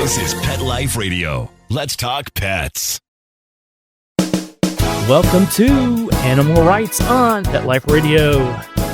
This is Pet Life Radio. Let's talk pets. Welcome to Animal Rights on Pet Life Radio.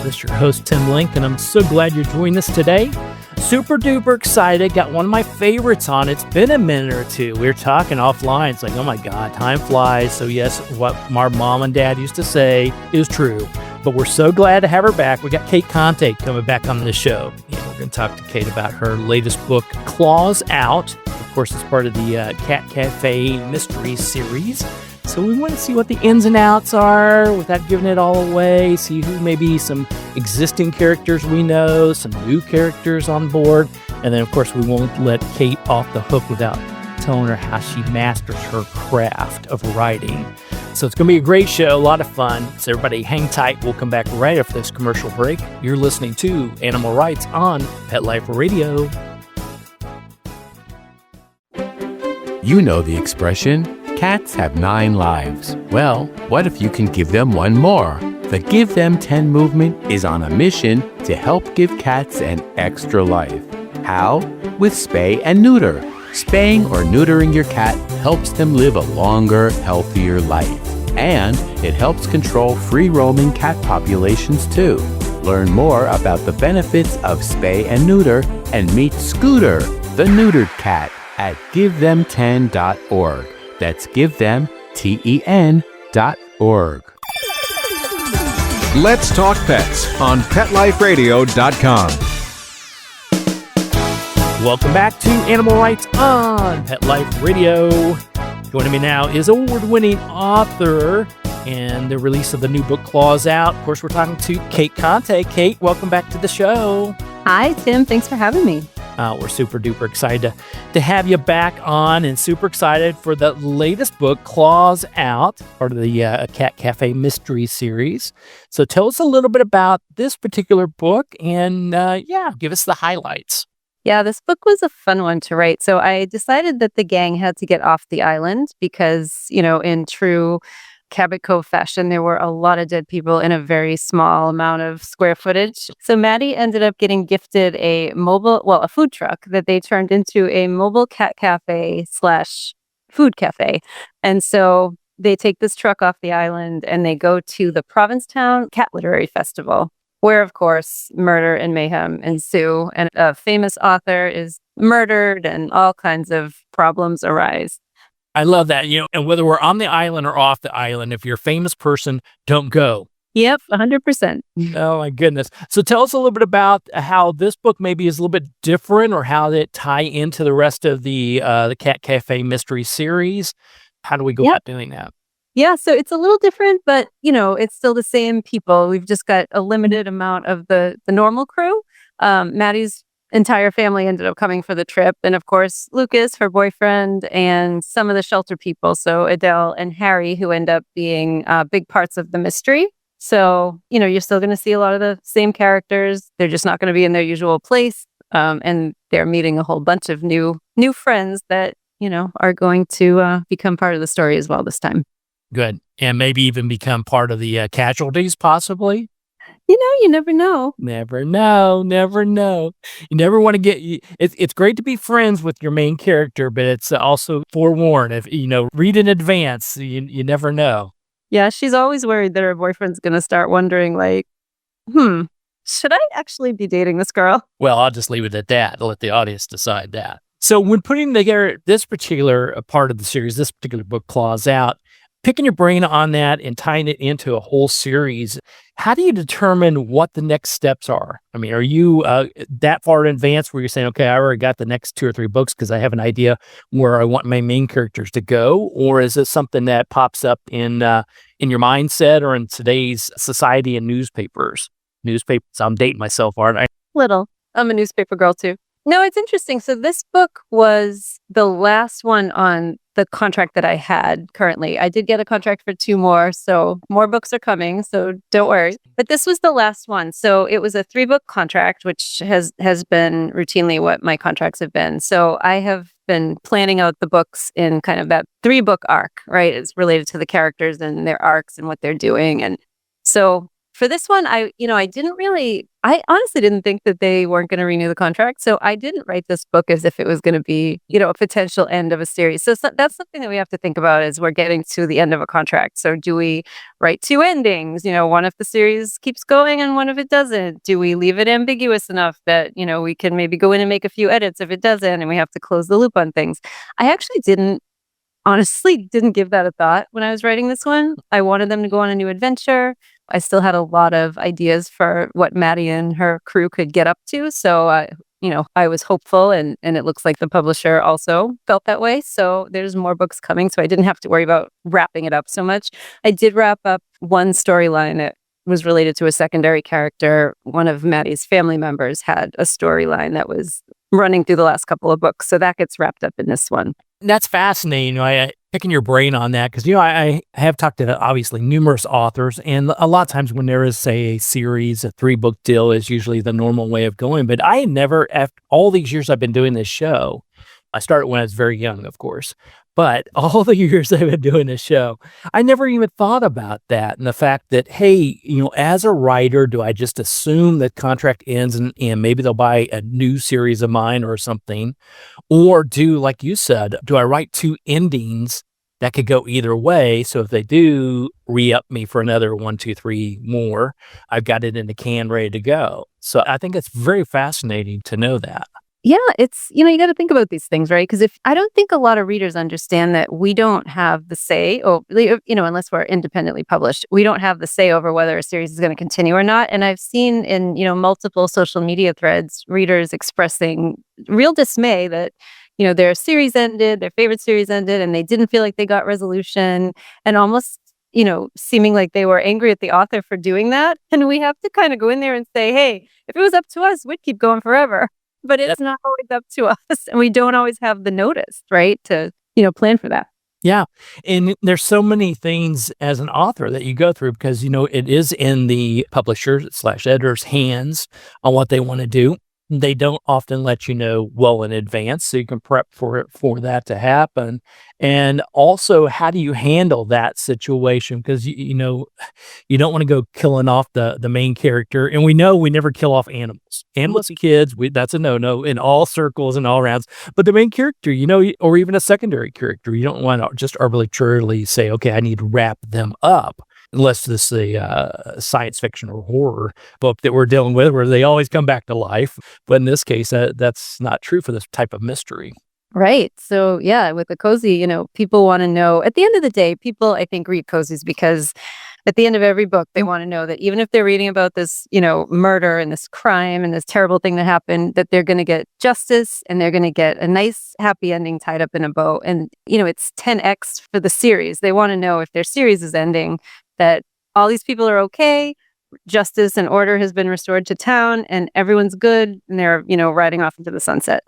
This is your host, Tim Link, and I'm so glad you're joining us today. Super duper excited. Got one of my favorites on. It's been a minute or two. We were talking offline. It's like, oh my God, time flies. So yes, what our mom and dad used to say is true. But we're so glad to have her back. We got Cate Conte coming back on the show. And we're going to talk to Cate about her latest book, Claws Out. Of course, it's part of the Cat Café Mystery Series. So we want to see what the ins and outs are without giving it all away, see who maybe some existing characters we know, some new characters on board, and then, of course, we won't let Cate off the hook without telling her how she masters her craft of writing. So it's going to be a great show, a lot of fun. So everybody hang tight. We'll come back right after this commercial break. You're listening to Animal Rights on Pet Life Radio. You know the expression, cats have 9 lives. Well, what if you can give them one more? The Give Them 10 movement is on a mission to help give cats an extra life. How? With spay and neuter. Spaying or neutering your cat helps them live a longer, healthier life. And it helps control free-roaming cat populations too. Learn more about the benefits of spay and neuter and meet Scooter, the neutered cat, at GiveThem10.org. That's GiveThem10.org. Let's Talk Pets on PetLifeRadio.com. Welcome back to Animal Rights on Pet Life Radio. Joining me now is award-winning author and the release of the new book, Claws Out. Of course, we're talking to Cate Conte. Cate, welcome back to the show. Hi, Tim. Thanks for having me. We're super duper excited to have you back on, and super excited for the latest book, Claws Out, part of the Cat Café Mystery Series. So tell us a little bit about this particular book and, give us the highlights. Yeah, this book was a fun one to write. So I decided that the gang had to get off the island because, in true Cabot Cove fashion, there were a lot of dead people in a very small amount of square footage. So Maddie ended up getting gifted a food truck that they turned into a mobile cat cafe / food cafe. And so they take this truck off the island and they go to the Provincetown Cat Literary Festival, where, of course, murder and mayhem ensue. And a famous author is murdered and all kinds of problems arise. I love that. And whether we're on the island or off the island, if you're a famous person, don't go. Yep, 100%. Oh, my goodness. So tell us a little bit about how this book maybe is a little bit different or how it tie into the rest of the Cat Café Mystery Series. How do we go about doing that? Yeah, so it's a little different, but, it's still the same people. We've just got a limited amount of the normal crew. Maddie's entire family ended up coming for the trip. And of course, Lucas, her boyfriend, and some of the shelter people. So Adele and Harry, who end up being big parts of the mystery. So, you're still going to see a lot of the same characters. They're just not going to be in their usual place. And they're meeting a whole bunch of new friends that, are going to become part of the story as well this time. Good. And maybe even become part of the casualties, possibly? You never know. Never know. You never want to get... It's great to be friends with your main character, but it's also forewarned. If, read in advance. You never know. Yeah, she's always worried that her boyfriend's going to start wondering, should I actually be dating this girl? Well, I'll just leave it at that. I'll let the audience decide that. So when putting together this particular part of the series, this particular book, Claws Out, picking your brain on that and tying it into a whole series, how do you determine what the next steps are? I mean, are you that far in advance where you're saying, okay, I already got the next 2 or 3 books because I have an idea where I want my main characters to go? Or is it something that pops up in your mindset or in today's society and newspapers? I'm dating myself, aren't I? Little. I'm a newspaper girl too. No, it's interesting. So this book was the last one on the contract that I had currently. I did get a contract for 2 more, so more books are coming, so don't worry. But this was the last one. So it was a 3-book contract, which has been routinely what my contracts have been. So I have been planning out the books in kind of that 3-book arc, right? It's related to the characters and their arcs and what they're doing. And so For this one, I honestly didn't think that they weren't going to renew the contract. So I didn't write this book as if it was going to be, a potential end of a series. So that's something that we have to think about as we're getting to the end of a contract. So do we write two endings? One if the series keeps going and one if it doesn't? Do we leave it ambiguous enough that, we can maybe go in and make a few edits if it doesn't and we have to close the loop on things? I actually honestly didn't give that a thought when I was writing this one. I wanted them to go on a new adventure. I still had a lot of ideas for what Maddie and her crew could get up to. So, I was hopeful and it looks like the publisher also felt that way. So there's more books coming. So I didn't have to worry about wrapping it up so much. I did wrap up one storyline that was related to a secondary character. One of Maddie's family members had a storyline that was running through the last couple of books. So that gets wrapped up in this one. That's fascinating. I picking your brain on that because I have talked to obviously numerous authors, and a lot of times when there is, say, a series, a 3-book deal is usually the normal way of going. But I never, after all these years I've been doing this show, I started when I was very young, of course. But all the years I've been doing this show, I never even thought about that. And the fact that, hey, as a writer, do I just assume that contract ends and maybe they'll buy a new series of mine or something? Or like you said, do I write two endings that could go either way? So if they do re-up me for another 1, 2, 3 more, I've got it in the can ready to go. So I think it's very fascinating to know that. Yeah, it's, you got to think about these things, right? Because I don't think a lot of readers understand that we don't have the say, unless we're independently published, we don't have the say over whether a series is going to continue or not. And I've seen in, multiple social media threads, readers expressing real dismay that, their series ended, their favorite series ended, and they didn't feel like they got resolution and almost, seeming like they were angry at the author for doing that. And we have to kind of go in there and say, hey, if it was up to us, we'd keep going forever. But it's not always up to us, and we don't always have the notice, right, to, plan for that. Yeah. And there's so many things as an author that you go through because, it is in the publisher/editor's hands on what they want to do. They don't often let you know well in advance, so you can prep for that to happen. And also, how do you handle that situation? Because, you don't want to go killing off the main character. And we know we never kill off animals. Animals and kids, that's a no-no in all circles and all rounds. But the main character, or even a secondary character, you don't want to just arbitrarily say, okay, I need to wrap them up. Unless this is a science fiction or horror book that we're dealing with where they always come back to life. But in this case, that's not true for this type of mystery. Right. So, yeah, with the cozy, people want to know, at the end of the day, people, I think, read cozies because at the end of every book, they want to know that even if they're reading about this, murder and this crime and this terrible thing that happened, that they're going to get justice and they're going to get a nice, happy ending tied up in a bow. And, it's 10x for the series. They want to know if their series is ending, that all these people are okay, justice and order has been restored to town, and everyone's good, and they're, riding off into the sunset.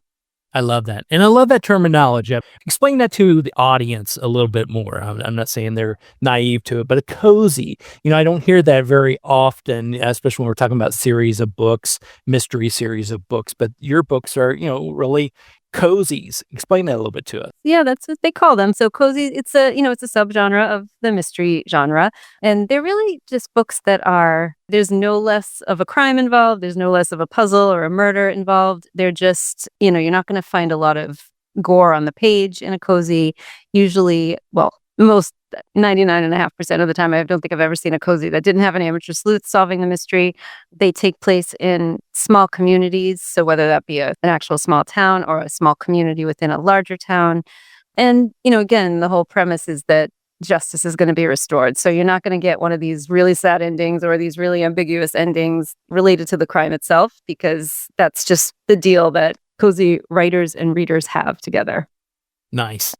I love that. And I love that terminology. Explain that to the audience a little bit more. I'm not saying they're naive to it, but a cozy, I don't hear that very often, especially when we're talking about series of books, mystery series of books, but your books are, really cozies. Explain that a little bit to us. Yeah, that's what they call them. So cozy, it's a subgenre of the mystery genre. And they're really just books that there's no less of a crime involved. There's no less of a puzzle or a murder involved. They're just, you're not going to find a lot of gore on the page in a cozy. Usually, most 99.5% of the time, I don't think I've ever seen a cozy that didn't have an amateur sleuth solving the mystery. They take place in small communities. So whether that be an actual small town or a small community within a larger town. And, again, the whole premise is that justice is going to be restored. So you're not going to get one of these really sad endings or these really ambiguous endings related to the crime itself, because that's just the deal that cozy writers and readers have together. Nice.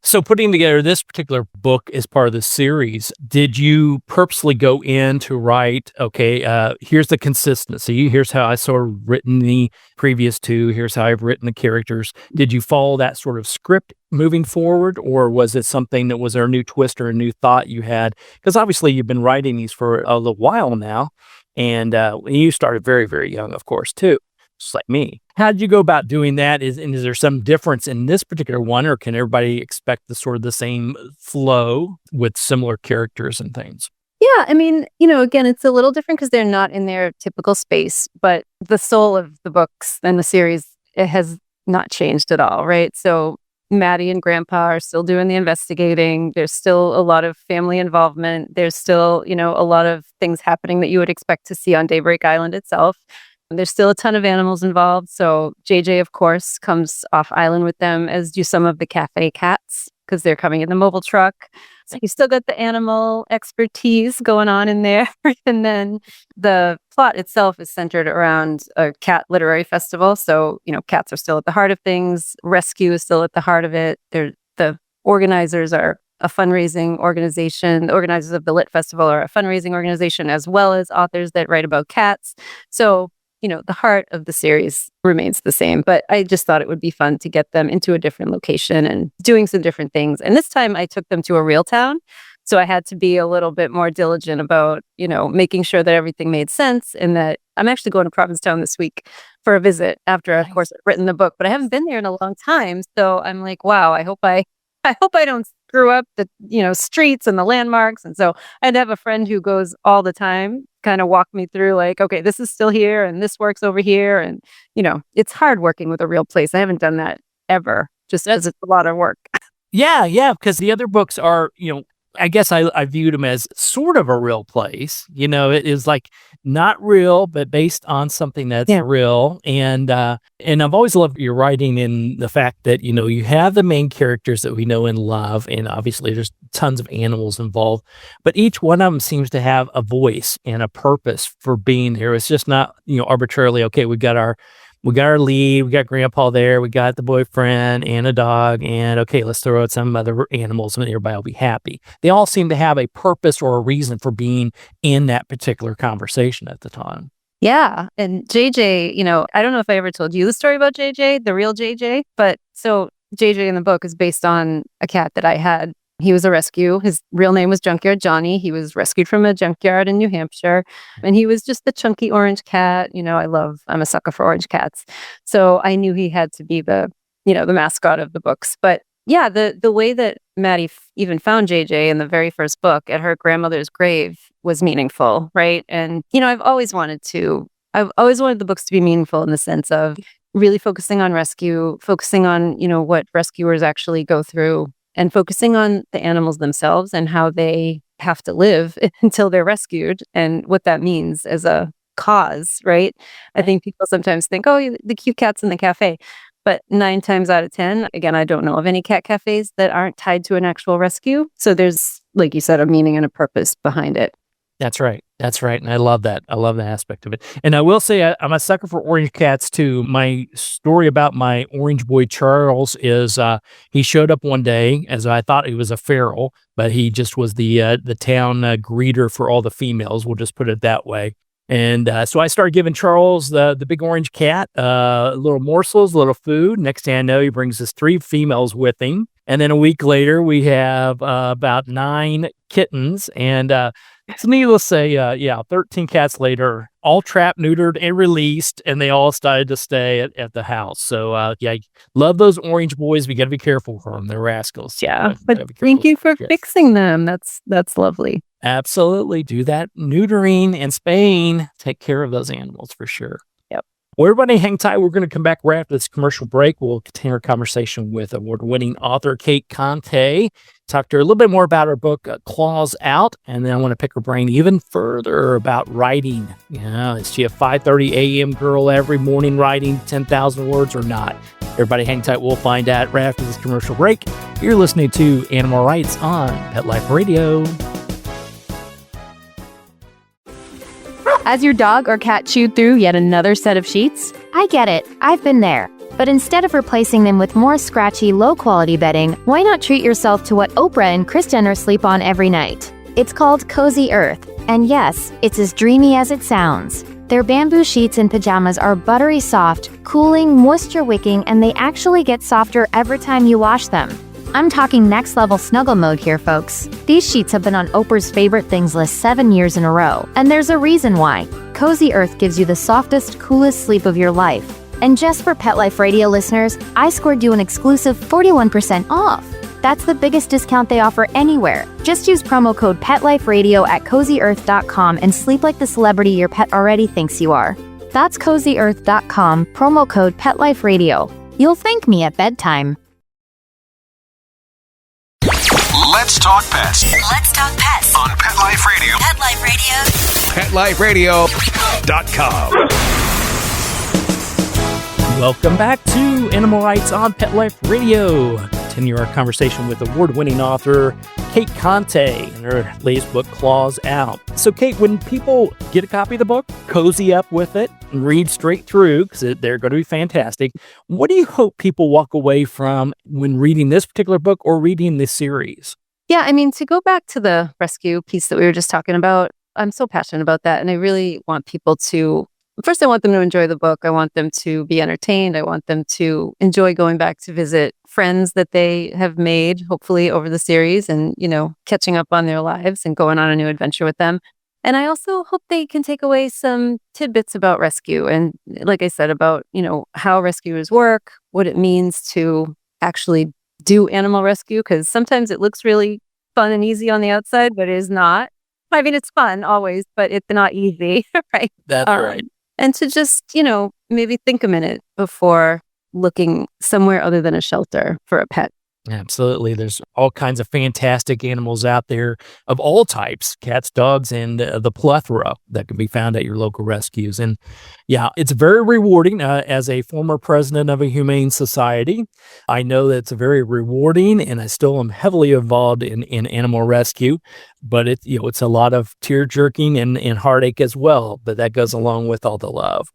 So putting together this particular book as part of the series, did you purposely go in to write, okay, here's the consistency, here's how I sort of written the previous two, here's how I've written the characters. Did you follow that sort of script moving forward, or was it something that was there a new twist or a new thought you had? Because obviously you've been writing these for a little while now, and you started very, very young, of course, too. Just like me. How did you go about doing that? Is there some difference in this particular one, or can everybody expect the same flow with similar characters and things? Yeah, I mean, again, it's a little different because they're not in their typical space, but the soul of the books and the series, it has not changed at all, right? So Maddie and Grandpa are still doing the investigating. There's still a lot of family involvement. There's still, a lot of things happening that you would expect to see on Daybreak Island itself. There's still a ton of animals involved. So JJ, of course, comes off island with them, as do some of the cafe cats, because they're coming in the mobile truck. So you still got the animal expertise going on in there. And then the plot itself is centered around a cat literary festival. So, cats are still at the heart of things. Rescue is still at the heart of it. The organizers are a fundraising organization. The organizers of the Lit Festival are a fundraising organization, as well as authors that write about cats. So, the heart of the series remains the same, but I just thought it would be fun to get them into a different location and doing some different things. And this time I took them to a real town. So I had to be a little bit more diligent about, making sure that everything made sense, and that I'm actually going to Provincetown this week for a visit after, of course, I've written the book, but I haven't been there in a long time. So I'm like, wow, I hope I don't screw up the, streets and the landmarks. And so I'd have a friend who goes all the time kind of walk me through, like, okay, this is still here and this works over here. And, it's hard working with a real place. I haven't done that ever, just because it's a lot of work. Yeah, because the other books are, I guess I viewed them as sort of a real place. It is like not real, but based on something that's real. And I've always loved your writing in the fact that, you have the main characters that we know and love. And obviously there's tons of animals involved, but each one of them seems to have a voice and a purpose for being there. It's just not, arbitrarily, okay, we got our lead, we got Grandpa there, we got the boyfriend and a dog, and okay, let's throw out some other animals and everybody will be happy. They all seem to have a purpose or a reason for being in that particular conversation at the time. Yeah. And JJ, I don't know if I ever told you the story about JJ, the real JJ, but so JJ in the book is based on a cat that I had. He was a rescue. His real name was Junkyard Johnny. He was rescued from a junkyard in New Hampshire. And he was just the chunky orange cat. I'm a sucker for orange cats. So I knew he had to be the mascot of the books. But yeah, the way that Maddie even found JJ in the very first book at her grandmother's grave was meaningful, right? And, I've always wanted the books to be meaningful in the sense of really focusing on rescue, focusing on, what rescuers actually go through, and focusing on the animals themselves and how they have to live until they're rescued and what that means as a cause, right? I think people sometimes think, oh, the cute cats in the cafe. But 9 times out of 10, again, I don't know of any cat cafes that aren't tied to an actual rescue. So there's, like you said, a meaning and a purpose behind it. That's right. And I love that. I love the aspect of it. And I will say I'm a sucker for orange cats too. My story about my orange boy Charles is he showed up one day as I thought he was a feral, but he just was the town greeter for all the females. We'll just put it that way. And so I started giving Charles, the big orange cat, little morsels, a little food. Next thing I know, he brings us 3 females with him. And then a week later, we have about 9 kittens. And it's needless to say, 13 cats later, all trapped, neutered, and released. And they all decided to stay at the house. So, love those orange boys. We got to be careful for them. They're rascals. Yeah, but thank you for fixing them. That's lovely. Absolutely. Do that neutering and spaying. Take care of those animals for sure. Yep. Well, everybody hang tight. We're going to come back right after this commercial break. We'll continue our conversation with award-winning author Cate Conte. Talk to her a little bit more about her book, Claws Out. And then I want to pick her brain even further about writing. Is she a 5:30 a.m. girl every morning writing 10,000 words or not? Everybody hang tight. We'll find out right after this commercial break. You're listening to Animal Rights on Pet Life Radio. Has your dog or cat chewed through yet another set of sheets? I get it. I've been there. But instead of replacing them with more scratchy, low-quality bedding, why not treat yourself to what Oprah and Kris Jenner sleep on every night? It's called Cozy Earth. And yes, it's as dreamy as it sounds. Their bamboo sheets and pajamas are buttery soft, cooling, moisture-wicking, and they actually get softer every time you wash them. I'm talking next-level snuggle mode here, folks. These sheets have been on Oprah's favorite things list 7 years in a row, and there's a reason why. Cozy Earth gives you the softest, coolest sleep of your life. And just for Pet Life Radio listeners, I scored you an exclusive 41% off. That's the biggest discount they offer anywhere. Just use promo code PetLifeRadio at CozyEarth.com and sleep like the celebrity your pet already thinks you are. That's CozyEarth.com, promo code PetLifeRadio. You'll thank me at bedtime. Let's talk pets Let's talk pets on Pet Life Radio. Pet Life Radio. PetLifeRadio.com. Welcome back to Animal Rights on Pet Life Radio. Continue our conversation with award-winning author Cate Conte and her latest book, Claws Out. So, Kate, when people get a copy of the book, cozy up with it, and read straight through, because they're going to be fantastic, what do you hope people walk away from when reading this particular book or reading this series? Yeah, I mean, to go back to the rescue piece that we were just talking about, I'm so passionate about that. And I really want people to, first, I want them to enjoy the book. I want them to be entertained. I want them to enjoy going back to visit friends that they have made, hopefully over the series, and, catching up on their lives and going on a new adventure with them. And I also hope they can take away some tidbits about rescue. And like I said, about, how rescuers work, what it means to actually do animal rescue, because sometimes it looks really fun and easy on the outside, but it is not. I mean, it's fun always, but it's not easy, right? That's right. And to just, maybe think a minute before looking somewhere other than a shelter for a pet. Absolutely. There's all kinds of fantastic animals out there of all types, cats, dogs, and the plethora that can be found at your local rescues. And yeah, it's very rewarding. As a former president of a humane society, I know that it's very rewarding, and I still am heavily involved in animal rescue, but it's a lot of tear jerking and heartache as well, but that goes along with all the love.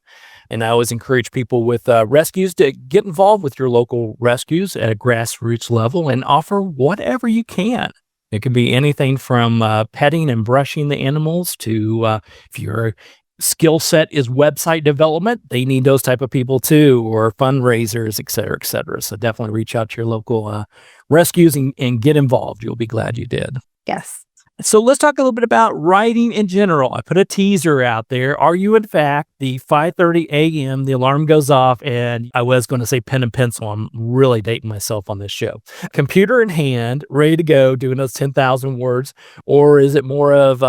And I always encourage people with rescues to get involved with your local rescues at a grassroots level and offer whatever you can. It can be anything from petting and brushing the animals to if your skill set is website development, they need those type of people too, or fundraisers, et cetera, et cetera. So definitely reach out to your local rescues and get involved. You'll be glad you did. Yes. So let's talk a little bit about writing in general. I put a teaser out there. Are you, in fact, the 5:30 a.m., the alarm goes off, and I was going to say pen and pencil. I'm really dating myself on this show. Computer in hand, ready to go, doing those 10,000 words? Or is it more of,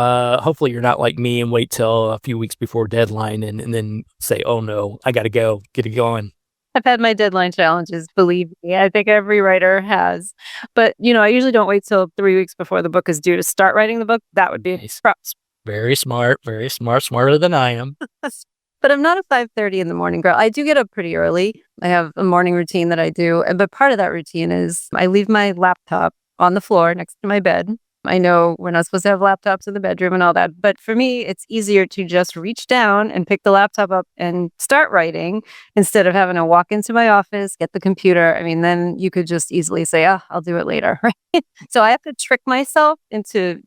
hopefully you're not like me and wait till a few weeks before deadline and then say, oh no, I got to go, get it going? I've had my deadline challenges, believe me. I think every writer has. But, I usually don't wait till 3 weeks before the book is due to start writing the book. That would be props. Very smart, smarter than I am. But I'm not a 5:30 in the morning girl. I do get up pretty early. I have a morning routine that I do. But part of that routine is I leave my laptop on the floor next to my bed. I know we're not supposed to have laptops in the bedroom and all that, but for me, it's easier to just reach down and pick the laptop up and start writing instead of having to walk into my office, get the computer. I mean, then you could just easily say, I'll do it later, right? So I have to trick myself into,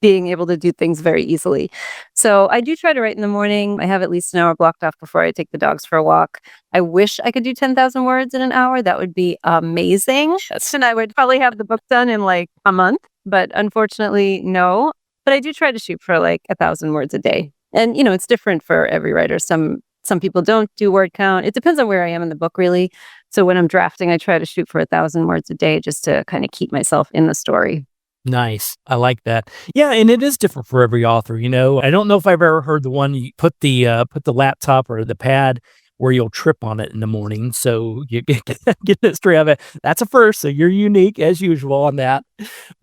being able to do things very easily. So I do try to write in the morning. I have at least an hour blocked off before I take the dogs for a walk. I wish I could do 10,000 words in an hour. That would be amazing. And I would probably have the book done in like a month. But unfortunately, no. But I do try to shoot for like 1,000 words a day. And, it's different for every writer. Some people don't do word count. It depends on where I am in the book, really. So when I'm drafting, I try to shoot for 1,000 words a day just to kind of keep myself in the story. Nice. I like that. Yeah, and it is different for every author. I don't know if I've ever heard the one you put the laptop or the pad where you'll trip on it in the morning. So you get the history of it. That's a first. So you're unique as usual on that.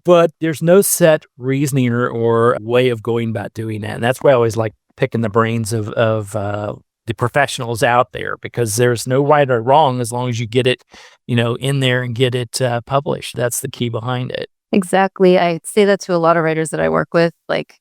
But there's no set reasoning or way of going about doing that. And that's why I always like picking the brains of the professionals out there, because there's no right or wrong as long as you get it, in there and get it published. That's the key behind it. Exactly. I say that to a lot of writers that I work with, like,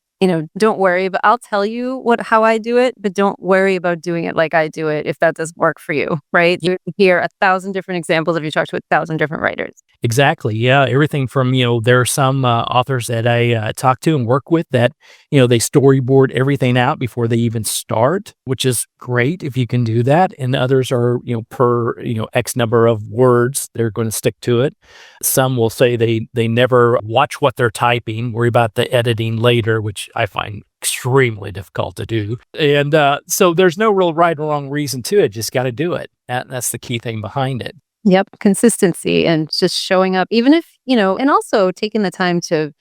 don't worry, but I'll tell you how I do it, but don't worry about doing it like I do it if that doesn't work for you, right? You hear 1,000 different examples if you talk to 1,000 different writers. Exactly. Yeah. Everything from, there are some authors that I talk to and work with that, they storyboard everything out before they even start, which is great if you can do that. And others are, per, X number of words, they're going to stick to it. Some will say they never watch what they're typing, worry about the editing later, which I find extremely difficult to do. And so there's no real right or wrong reason to it. Just got to do it. That's the key thing behind it. Yep. Consistency and just showing up, even if, and also taking the time to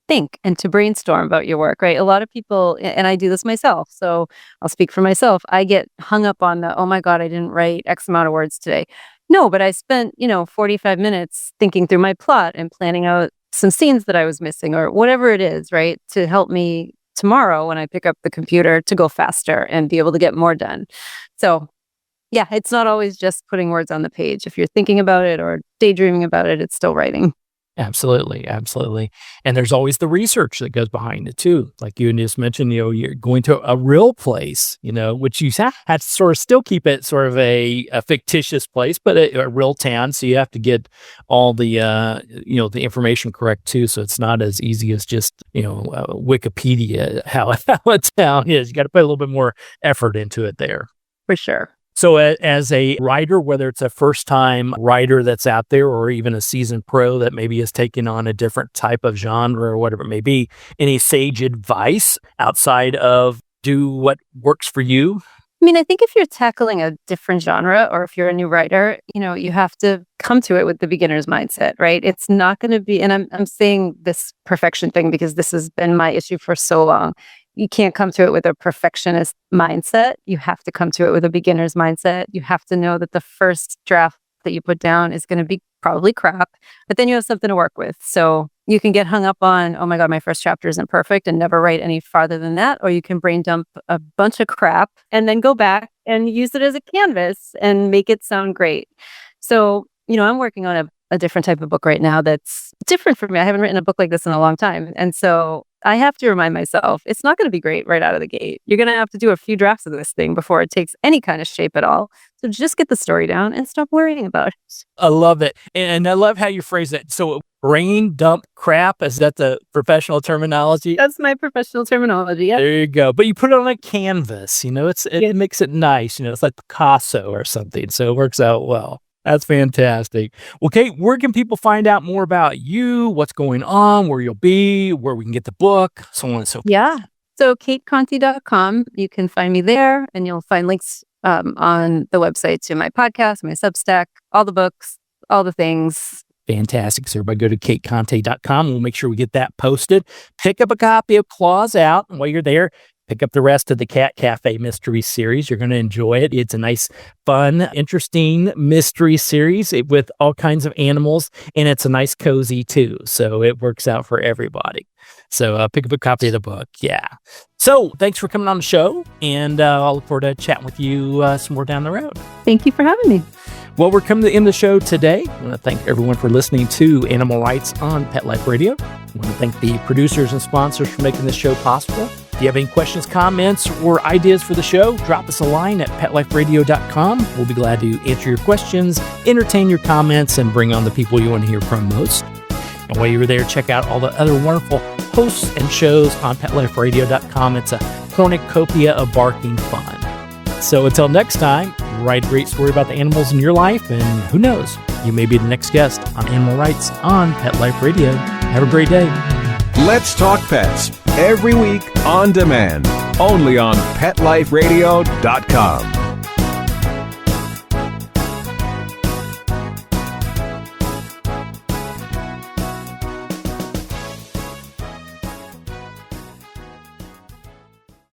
think and to brainstorm about your work, right? A lot of people, and I do this myself, so I'll speak for myself. I get hung up on oh my God, I didn't write X amount of words today. No, but I spent, 45 minutes thinking through my plot and planning out some scenes that I was missing or whatever it is, right? To help me tomorrow when I pick up the computer to go faster and be able to get more done. So yeah, it's not always just putting words on the page. If you're thinking about it or daydreaming about it, it's still writing. Absolutely. Absolutely. And there's always the research that goes behind it too. Like you just mentioned, you're going to a real place, which you have to sort of still keep it sort of a fictitious place, but a real town. So you have to get all the, the information correct too. So it's not as easy as just, Wikipedia, how a town is. You got to put a little bit more effort into it there. For sure. So as a writer, whether it's a first-time writer that's out there or even a seasoned pro that maybe is taking on a different type of genre or whatever it may be, any sage advice outside of do what works for you? I mean, I think if you're tackling a different genre or if you're a new writer, you have to come to it with the beginner's mindset, right? It's not going to be, and I'm saying this perfection thing because this has been my issue for so long. You can't come to it with a perfectionist mindset. You have to come to it with a beginner's mindset. You have to know that the first draft that you put down is going to be probably crap, but then you have something to work with. So you can get hung up on, oh my God, my first chapter isn't perfect and never write any farther than that. Or you can brain dump a bunch of crap and then go back and use it as a canvas and make it sound great. So, I'm working on a different type of book right now that's different for me. I haven't written a book like this in a long time. And so I have to remind myself, it's not going to be great right out of the gate. You're going to have to do a few drafts of this thing before it takes any kind of shape at all. So just get the story down and stop worrying about it. I love it. And I love how you phrase it. So brain dump crap, is that the professional terminology? That's my professional terminology. Yeah. There you go. But you put it on a canvas, it makes it nice. It's like Picasso or something. So it works out well. That's fantastic. Well, Cate, where can people find out more about you, what's going on, where you'll be, where we can get the book, so on and so forth? Yeah. So CateConte.com, you can find me there and you'll find links on the website to my podcast, my Substack, all the books, all the things. Fantastic. So everybody go to CateConte.com. We'll make sure we get that posted. Pick up a copy of Claws Out. And while you're there, pick up the rest of the Cat Café Mystery Series. You're going to enjoy it. It's a nice, fun, interesting mystery series with all kinds of animals, and it's a nice cozy too. So it works out for everybody. So pick up a copy of the book. Yeah. So thanks for coming on the show, and I'll look forward to chatting with you some more down the road. Thank you for having me. Well, we're coming to the end of the show today. I want to thank everyone for listening to Animal Rights on Pet Life Radio. I want to thank the producers and sponsors for making this show possible. If you have any questions, comments, or ideas for the show, drop us a line at PetLifeRadio.com. We'll be glad to answer your questions, entertain your comments, and bring on the people you want to hear from most. And while you're there, check out all the other wonderful hosts and shows on PetLifeRadio.com. It's a cornucopia of barking fun. So until next time, write a great story about the animals in your life, and who knows, you may be the next guest on Animal Rights on Pet Life Radio. Have a great day. Let's Talk Pets, every week on demand, only on PetLifeRadio.com.